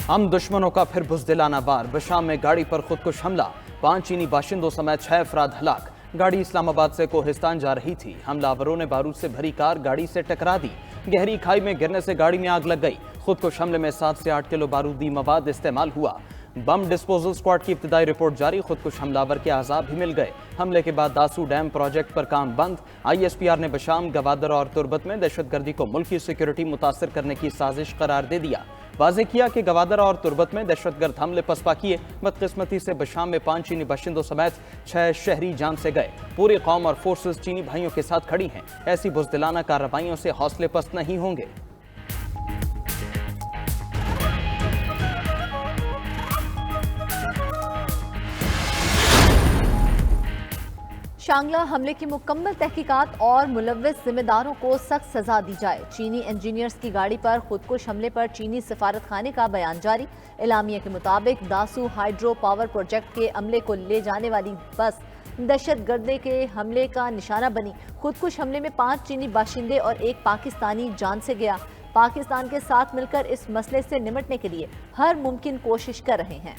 हम दुश्मनों का फिर बुज़दिलाना वार। बशाम में गाड़ी पर खुदकुश हमला, 5 चीनी बाशिंदों समेत 6 अफराद हलाक। गाड़ी इस्लामाबाद से कोहिस्तान जा रही थी। हमलावरों ने बारूद से भरी कार गाड़ी से टकरा दी। गहरी खाई में गिरने से गाड़ी में आग लग गई। खुदकुश हमले में 7 से 8 किलो बारूदी मवाद इस्तेमाल हुआ। बम डिस्पोजल स्क्वाड की इब्तिदाई रिपोर्ट जारी। खुदकुश हमलावर के आज़ाब भी मिल गए। हमले के बाद दासू डैम प्रोजेक्ट पर काम बंद। ISPR ने बशाम, गवादर और तुर्बत में दहशतगर्दी को मुल्की सिक्योरिटी मुतासर करने की साजिश करार दे दिया। वाज़ेह किया कि गवादर और तुर्बत में दहशतगर्द हमले पसपा किए। बदकिस्मती से बशाम में 5 चीनी बाशिंदों समेत 6 शहरी जान से गए। पूरी कौम और फोर्सेस चीनी भाइयों के साथ खड़ी हैं। ऐसी बुज़दिलाना कार्रवाइयों से हौसले पस्त नहीं होंगे। शांगला हमले की मुकम्मल तहकीकात और मुलव्विस जिम्मेदारों को सख्त सजा दी जाए। चीनी इंजीनियर्स की गाड़ी पर खुदकुश हमले पर चीनी सिफारत खाने का बयान जारी। एलामिया के मुताबिक दासू हाइड्रो पावर प्रोजेक्ट के अमले को ले जाने वाली बस दहशतगर्दी के हमले का निशाना बनी। खुदकुश हमले में 5 चीनी बाशिंदे और 1 पाकिस्तानी जान से गया। पाकिस्तान के साथ मिलकर इस मसले से निपटने के लिए हर मुमकिन कोशिश कर रहे हैं।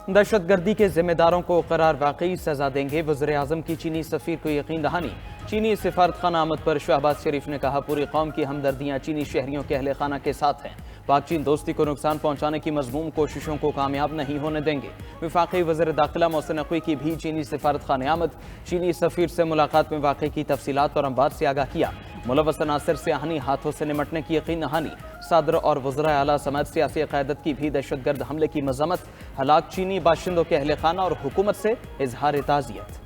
दहशतगर्दी के जिम्मेदारों को करार वाकई सजा देंगे। वज़ीर आज़म की चीनी सफ़ीर को यकीन दहानी। चीनी सिफारत खाना आमद पर शहबाज शरीफ ने कहा, पूरी कौम की हमदर्दियाँ चीनी शहरियों के अहले खाना के साथ हैं। पाक चीन दोस्ती को नुकसान पहुँचाने की मज़मूम कोशिशों को कामयाब नहीं होने देंगे। वफाकी वज़ीर दाखिला मोहसिन नकवी की भी चीनी सिफारत खाने आमद। चीनी सफ़ीर से मुलाकात में वाक़े की तफसीलात और अंबार से आगाह किया। मुलव्वस अनासर से आहनी हाथों से निमटने की यकीन दहानी। सदर और वज़राए आला समेत सियासी क़यादत की भी दहशतगर्द हमले की मज़म्मत। हलाक चीनी बाशिंदों के अहले खाना और हुकूमत से इजहार ताज़ियत।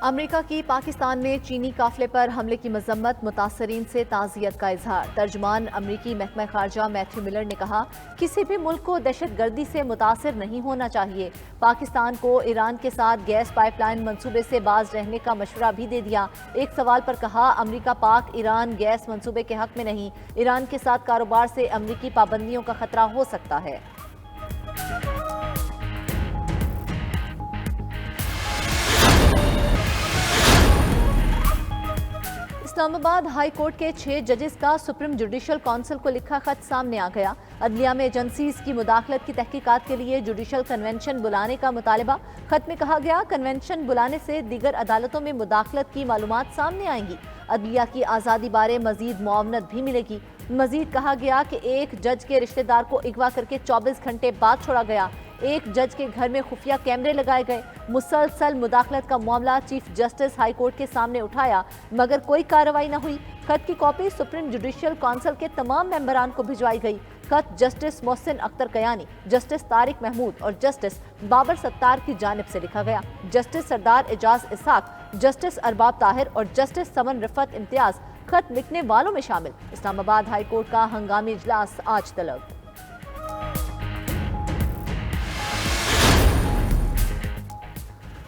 अमेरिका की पाकिस्तान में चीनी काफिले पर हमले की मजम्मत। मुतासरीन से ताज़ियत का इजहार। तर्जमान अमरीकी महकमा खारजा मैथ्यू मिलर ने कहा, किसी भी मुल्क को दहशतगर्दी से मुतासर नहीं होना चाहिए। पाकिस्तान को ईरान के साथ गैस पाइपलाइन मंसूबे से बाज रहने का मशवरा भी दे दिया। एक सवाल पर कहा, अमरीका पाक ईरान गैस मंसूबे के हक में नहीं। ईरान के साथ कारोबार से अमरीकी पाबंदियों का खतरा हो सकता है। इस्लामाबाद हाई कोर्ट के 6 जजेस का सुप्रीम जुडिशल काउंसिल को लिखा खत सामने आ गया। अदलिया में एजेंसीज की मुदाखलत की तहकीकात के लिए जुडिशल कन्वेंशन बुलाने का मुतालबा। खत में कहा गया, कन्वेंशन बुलाने से दीगर अदालतों में मुदाखलत की मालूमात सामने आएंगी। अदलिया की आज़ादी बारे मजीद मुआवनत भी मिलेगी। मजीद कहा गया कि एक जज के रिश्तेदार को अगवा करके 24 घंटे बाद छोड़ा गया। एक जज के घर में खुफिया कैमरे लगाए गए। मुसलसल मुदाखलत का मामला चीफ जस्टिस हाई कोर्ट के सामने उठाया, मगर कोई कार्रवाई न हुई। खत की कॉपी सुप्रीम जुडिशल काउंसिल के तमाम मेंबरान को भिजवाई गई। खत जस्टिस मोहसिन अख्तर कयानी, जस्टिस तारिक महमूद और जस्टिस बाबर सत्तार की जानिब से लिखा गया। जस्टिस सरदार एजाज इसाक, जस्टिस अरबाब ताहिर और जस्टिस समन रिफत इम्तियाज खत लिखने वालों में शामिल। इस्लामाबाद हाई कोर्ट का हंगामी इजलास आज तलब।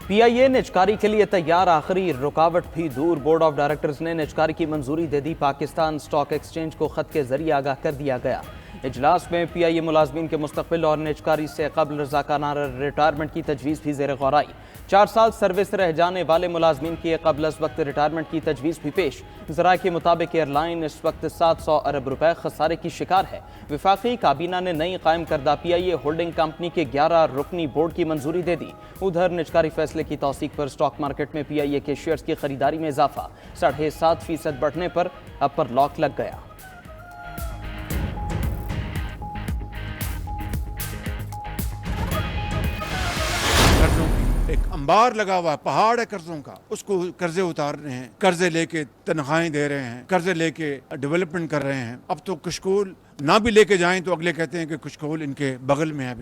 PIA निजकारी के लिए तैयार, आखिरी रुकावट भी दूर। बोर्ड ऑफ डायरेक्टर्स ने निजकारी की मंजूरी दे दी। पाकिस्तान स्टॉक एक्सचेंज को खत के जरिए आगाह कर दिया गया। इजलास में PIA मुलाजमीन के मुस्तकबिल और निजकारी से कबल रज़ाकाना रिटायरमेंट की तजवीज़ भी ज़ेर गौर आई। 4 साल सर्विस रह जाने वाले मुलाजमीन की कबल वक्त रिटायरमेंट की तजवीज़ भी पेश। ज़राए के मुताबिक एयरलाइन इस वक्त 700 अरब रुपए खसारे की शिकार है। विफाकी काबीना ने नई कायम करदा PIA होल्डिंग कंपनी के 11 रुकनी बोर्ड की मंजूरी दे दी। उधर निजकारी फैसले की तौसीक पर स्टॉक मार्केट में PIA के शेयर्स की खरीदारी में इजाफा। 7.5% बढ़ने पर अपर लॉक लग गया। एक अंबार लगा हुआ है, पहाड़ है कर्जों का, उसको कर्जे उतार रहे हैं, कर्जे लेके तनख्वाहें दे रहे हैं, कर्जे लेके डेवलपमेंट कर रहे हैं। अब तो कुशकोल ना भी लेके जाएं तो अगले कहते हैं कि कुशकोल इनके बगल में है।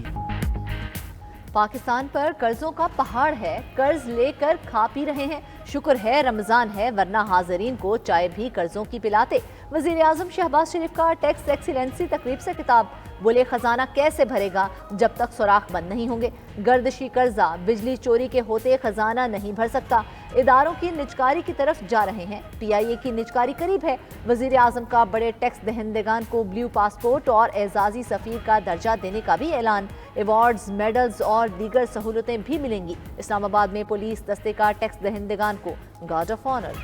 पाकिस्तान पर कर्जों का पहाड़ है, कर्ज लेकर खा पी रहे हैं। शुक्र है रमजान है, वरना हाजरीन को चाय भी कर्जों की पिलाते। वजीर आजम शहबाज शरीफ का टैक्स एक्सीलेंसी तकरीब से खिताब, बोले खजाना कैसे भरेगा जब तक सुराख बंद नहीं होंगे। गर्दशी कर्जा, बिजली चोरी के होते खजाना नहीं भर सकता। इदारों की निजकारी की तरफ जा रहे हैं, PIA की निजकारी करीब है। वजीर आजम का बड़े टैक्स दहंदगान को ब्लू पासपोर्ट और एजाजी सफीर का दर्जा देने का भी ऐलान। अवार्ड्स, मेडल्स और दीगर सहूलतें भी मिलेंगी। इस्लामाबाद में पुलिस दस्ते का टैक्स दहंदगान को गार्ड ऑफ ऑनर।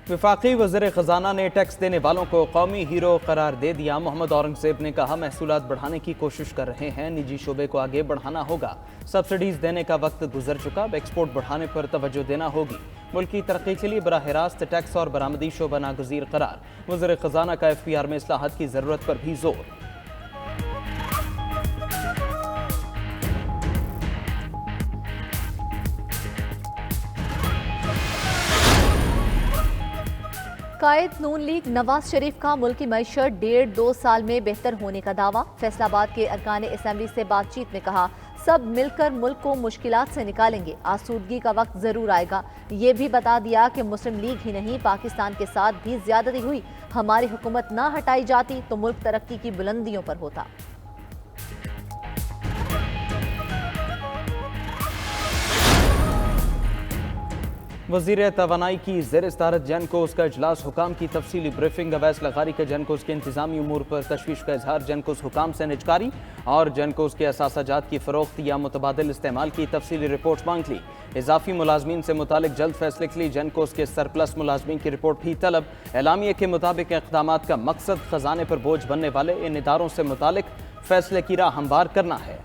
वफाकी वज़ीर ख़जाना ने टैक्स देने वालों को कौमी हीरो करार दे दिया। मोहम्मद औरंगज़ेब ने कहा, महसूलात बढ़ाने की कोशिश कर रहे हैं, निजी शोबे को आगे बढ़ाना होगा। सब्सिडीज़ देने का वक्त गुजर चुका, अब एक्सपोर्ट बढ़ाने पर तवज्जो देना होगी। मुल्क की तरक्की के लिए बराह रास्त टैक्स और बरामदी शोबा नागज़ीर करार। वज़ीर ख़जाना का FPR में इस्लाहात की ज़रूरत पर भी जोर। कायद नून लीग नवाज शरीफ का मुल्की मईशत 1.5-2 साल में बेहतर होने का दावा। फैसलाबाद के अरकान असेंबली से बातचीत में कहा, सब मिलकर मुल्क को मुश्किलात से निकालेंगे, आसूदगी का वक्त जरूर आएगा। ये भी बता दिया कि मुस्लिम लीग ही नहीं, पाकिस्तान के साथ भी ज्यादती हुई। हमारी हुकूमत ना हटाई जाती तो मुल्क तरक्की की बुलंदियों पर होता। वज़ीर तवानाई की ज़ेर सदारत जनकोस का इजलास, हुकाम की तफसीली ब्रीफिंग। अवैस लगारी के जनकोस के इंतजामी उमूर पर तशवीश का इजहार। जनकोस हुकाम से निजकारी और जनकोस के असासाजात की फरोख्त या मुतबादिल इस्तेमाल की तफसीली रिपोर्ट मांग ली। इजाफी मुलाजमीन से मुतालिक जल्द फैसले के लिए जनकोस के सरप्लस मुलाजमीन की रिपोर्ट भी तलब। एलामिया के मुताबिक इक़दामात का मकसद खजाने पर बोझ बनने वाले इन इदारों से मुतालिक फैसले की राह हमवार करना है।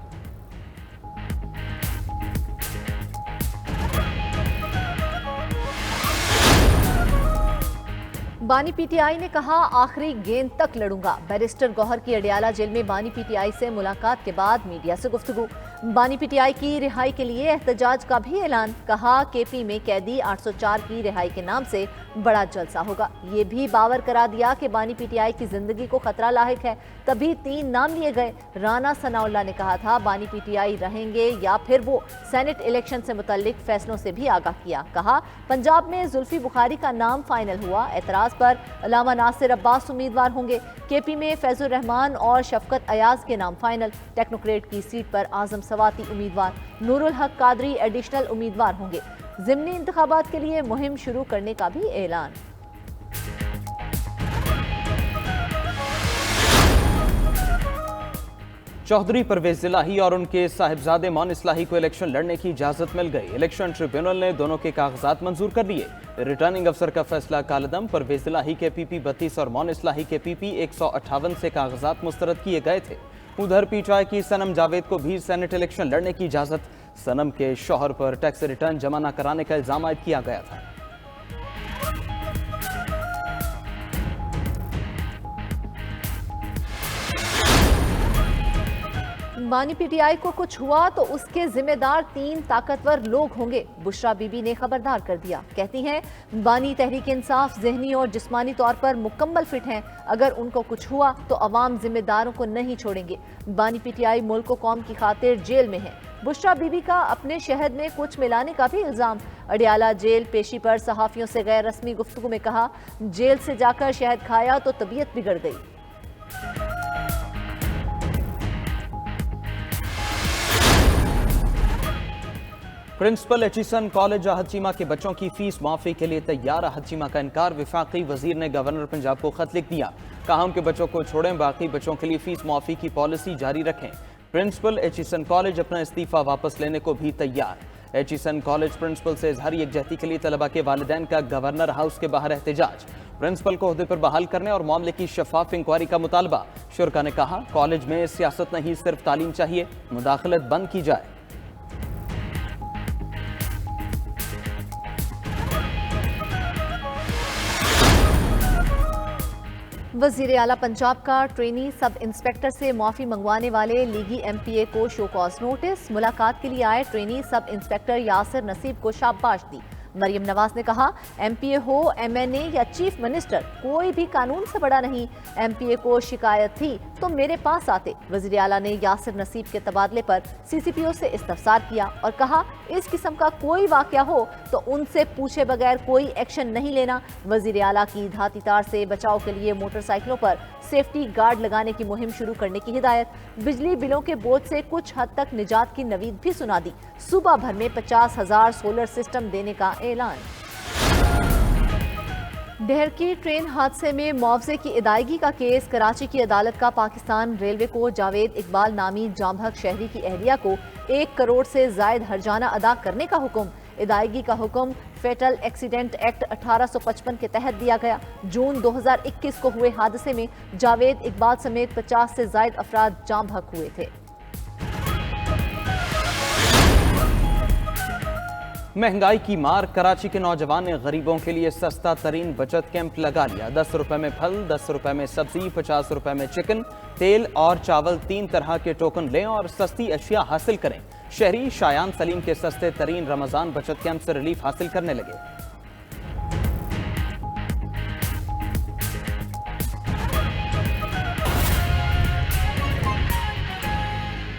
बानी PTI ने कहा, आखिरी गेंद तक लड़ूंगा। बैरिस्टर गौहर की अडियाला जेल में बानी PTI से मुलाकात के बाद मीडिया से गुफ्तगू। बानी PTI की रिहाई के लिए एहतजाज का भी ऐलान। कहा, KP में कैदी 804 की रिहाई के नाम से बड़ा जलसा होगा। ये भी बावर करा दिया कि बानी PTI की जिंदगी को खतरा लाहिक है, तभी 3 नाम लिए गए। राना सनाउल्लाह ने कहा था, बानी PTI रहेंगे या फिर वो सेनेट इलेक्शन से मुतल्लिक फैसलों से भी आगाह किया। कहा, पंजाब में जुल्फी बुखारी का नाम फाइनल हुआ। एतराज पर अलामा नासिर अब्बास उम्मीदवार होंगे। KP में फैजुर रहमान और शफकत अयाज के नाम फाइनल। टेक्नोक्रेट की सीट पर आजम सवाती उम्मीदवार, नूरुल हक कादरी एडिशनल उम्मीदवार होंगे। ज़िमनी इंतखाबात के लिए मुहिम शुरू करने का भी ऐलान। चौधरी परवेज इलाही और उनके साहिबजादे मोइन इस्लाही को इलेक्शन लड़ने की इजाजत मिल गई। इलेक्शन ट्रिब्यूनल ने दोनों के कागजात मंजूर कर दिए। रिटर्निंग अफसर का फैसला कालदम। परवेज इलाही के PP 32 और मोइन इस्लाही के PP 158 से कागजात मुस्तरद किए गए थे। उधर PTI की सनम जावेद को भी सेनेट इलेक्शन लड़ने की इजाजत। सनम के शौहर पर टैक्स रिटर्न जमा न कराने का इल्जाम आयद किया गया था। बानी PTI को कुछ हुआ तो उसके जिम्मेदार 3 ताकतवर लोग होंगे, बुशरा बीबी ने खबरदार कर दिया। कहती हैं, बानी तहरीक इंसाफ जहनी और जिस्मानी तौर पर मुकम्मल फिट हैं। अगर उनको कुछ हुआ तो अवाम जिम्मेदारों को नहीं छोड़ेंगे। बानी PTI मुल्क को कौम की खातिर जेल में है। बुशरा बीबी का अपने शहद में कुछ मिलाने का भी इल्जाम। अडियाला जेल पेशी पर सहाफियों से गैर रस्मी गुफ्तगू में कहा, जेल से जाकर शहद खाया तो तबीयत बिगड़ गई। प्रिंसिपल एचिसन कॉलेज आहद चीमा के बच्चों की फीस माफी के लिए तैयार। आहद चीमा का इनकार। वफाकी वजीर ने गवर्नर पंजाब को खत लिख दिया। कहा, उनके बच्चों को छोड़ें, बाकी बच्चों के लिए फीस माफी की पॉलिसी जारी रखें। प्रिंसिपल एचिसन कॉलेज अपना इस्तीफा वापस लेने को भी तैयार। एचिसन कॉलेज प्रिंसिपल से इजहारी यकजहती के लिए तलबा के वालिदैन का गवर्नर हाउस के बाहर एहतजाज। प्रिंसिपल को ओहदे पर बहाल करने और मामले की शफाफ इंक्वायरी का मुतालबा। शुरका ने कहा, कॉलेज में सियासत नहीं, सिर्फ तालीम चाहिए, मुदाखलत बंद की जाए। वजीर आला पंजाब का ट्रेनी सब इंस्पेक्टर से माफी मंगवाने वाले लीगी MPA को शो कॉज नोटिस। मुलाकात के लिए आए ट्रेनी सब इंस्पेक्टर यासिर नसीब को शाबाश दी। मरियम नवाज ने कहा, MPA हो, MNA या चीफ मिनिस्टर, कोई भी कानून से बड़ा नहीं। MPA को शिकायत थी, तो मेरे पास आते। वज़ीर आला ने यासिर नसीब के तबादले पर CCPO से इस्तफसार किया और कहा, इस किस्म का कोई वाकया हो तो उनसे पूछे बगैर कोई एक्शन नहीं लेना। वज़ीर आला की धाती तार से बचाव के लिए मोटरसाइकिलों पर सेफ्टी गार्ड लगाने की मुहिम शुरू करने की हिदायत। बिजली बिलों के बोझ से कुछ हद तक निजात की नवीद भी सुना दी। सूबा भर में 50,000 सोलर सिस्टम देने का ऐलान। डेहरकी ट्रेन हादसे में मुआवजे की अदायगी का केस। कराची की अदालत का पाकिस्तान रेलवे को जावेद इकबाल नामी जामभग शहरी की अहलिया को 1 करोड़ से जायद हर्जाना अदा करने का हुक्म। अदायगी का हुक्म फेटल एक्सीडेंट एक्ट 1855 के तहत दिया गया। जून 2021 को हुए हादसे में जावेद इकबाल समेत 50 से जायद अफराद जाम बहक हुए थे। महंगाई की मार। कराची के नौजवान ने गरीबों के लिए सस्ता तरीन बचत कैंप लगा लिया। 10 रुपए में फल, 10 रुपए में सब्जी, 50 रुपए में चिकन, तेल और चावल 3 तरह के टोकन लें और सस्ती अशिया हासिल करें। शहरी शायान सलीम के सस्ते तरीन रमजान बचत कैंप से रिलीफ हासिल करने लगे।